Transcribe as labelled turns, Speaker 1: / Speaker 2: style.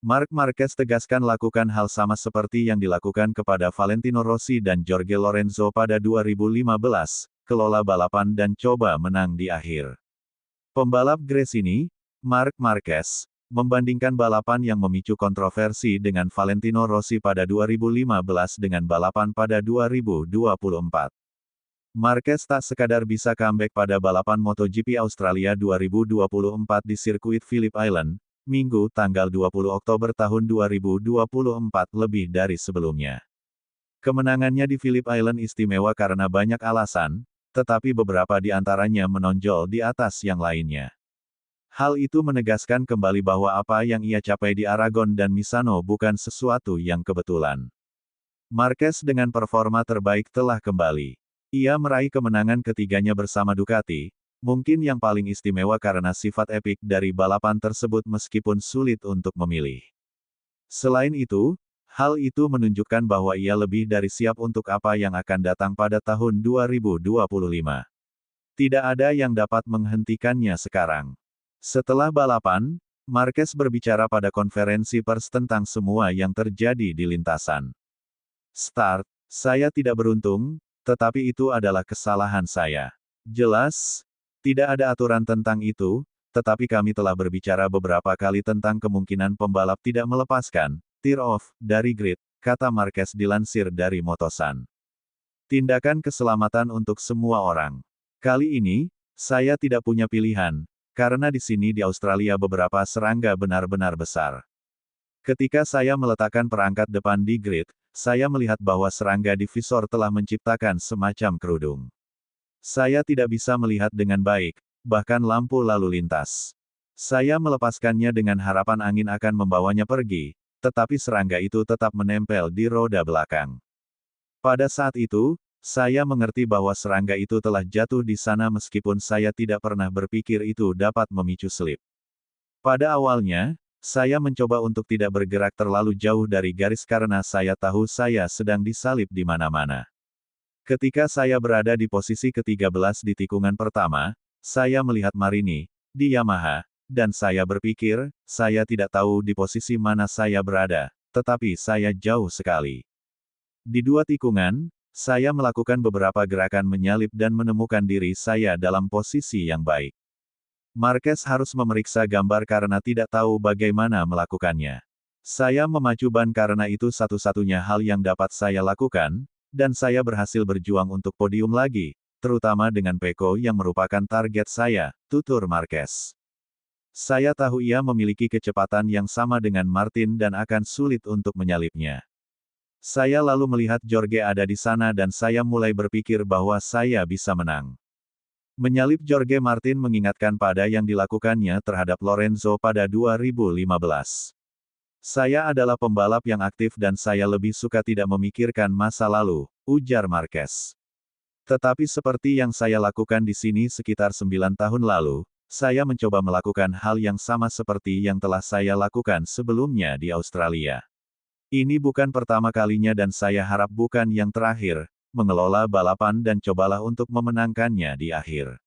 Speaker 1: Marc Marquez tegaskan lakukan hal sama seperti yang dilakukan kepada Valentino Rossi dan Jorge Lorenzo pada 2015, kelola balapan dan coba menang di akhir. Pembalap Gresini, Marc Marquez, membandingkan balapan yang memicu kontroversi dengan Valentino Rossi pada 2015 dengan balapan pada 2024. Marquez tak sekadar bisa comeback pada balapan MotoGP Australia 2024 di sirkuit Phillip Island, Minggu tanggal 20 Oktober tahun 2024 lebih dari sebelumnya. Kemenangannya di Phillip Island istimewa karena banyak alasan, tetapi beberapa di antaranya menonjol di atas yang lainnya. Hal itu menegaskan kembali bahwa apa yang ia capai di Aragon dan Misano bukan sesuatu yang kebetulan. Marquez dengan performa terbaik telah kembali. Ia meraih kemenangan ketiganya bersama Ducati, mungkin yang paling istimewa karena sifat epik dari balapan tersebut meskipun sulit untuk memilih. Selain itu, hal itu menunjukkan bahwa ia lebih dari siap untuk apa yang akan datang pada tahun 2025. Tidak ada yang dapat menghentikannya sekarang. Setelah balapan, Marquez berbicara pada konferensi pers tentang semua yang terjadi di lintasan. Start, saya tidak beruntung, tetapi itu adalah kesalahan saya. Jelas, tidak ada aturan tentang itu, tetapi kami telah berbicara beberapa kali tentang kemungkinan pembalap tidak melepaskan tear off dari grid, kata Marquez dilansir dari Motosan. Tindakan keselamatan untuk semua orang. Kali ini, saya tidak punya pilihan, karena di sini di Australia beberapa serangga benar-benar besar. Ketika saya meletakkan perangkat depan di grid, saya melihat bahwa serangga di visor telah menciptakan semacam kerudung. Saya tidak bisa melihat dengan baik, bahkan lampu lalu lintas. Saya melepaskannya dengan harapan angin akan membawanya pergi, tetapi serangga itu tetap menempel di roda belakang. Pada saat itu, saya mengerti bahwa serangga itu telah jatuh di sana meskipun saya tidak pernah berpikir itu dapat memicu slip. Pada awalnya, saya mencoba untuk tidak bergerak terlalu jauh dari garis karena saya tahu saya sedang disalip di mana-mana. Ketika saya berada di posisi ke-13 di tikungan pertama, saya melihat Marini, di Yamaha, dan saya berpikir, saya tidak tahu di posisi mana saya berada, tetapi saya jauh sekali. Di dua tikungan, saya melakukan beberapa gerakan menyalip dan menemukan diri saya dalam posisi yang baik. Marquez harus memeriksa gambar karena tidak tahu bagaimana melakukannya. Saya memacu ban karena itu satu-satunya hal yang dapat saya lakukan, dan saya berhasil berjuang untuk podium lagi, terutama dengan Pecco yang merupakan target saya, tutur Marquez. Saya tahu ia memiliki kecepatan yang sama dengan Martin dan akan sulit untuk menyalipnya. Saya lalu melihat Jorge ada di sana dan saya mulai berpikir bahwa saya bisa menang. Menyalip Jorge Martin mengingatkan pada yang dilakukannya terhadap Lorenzo pada 2015. Saya adalah pembalap yang aktif dan saya lebih suka tidak memikirkan masa lalu, ujar Marquez. Tetapi seperti yang saya lakukan di sini sekitar 9 tahun lalu, saya mencoba melakukan hal yang sama seperti yang telah saya lakukan sebelumnya di Australia. Ini bukan pertama kalinya dan saya harap bukan yang terakhir, mengelola balapan dan cobalah untuk memenangkannya di akhir.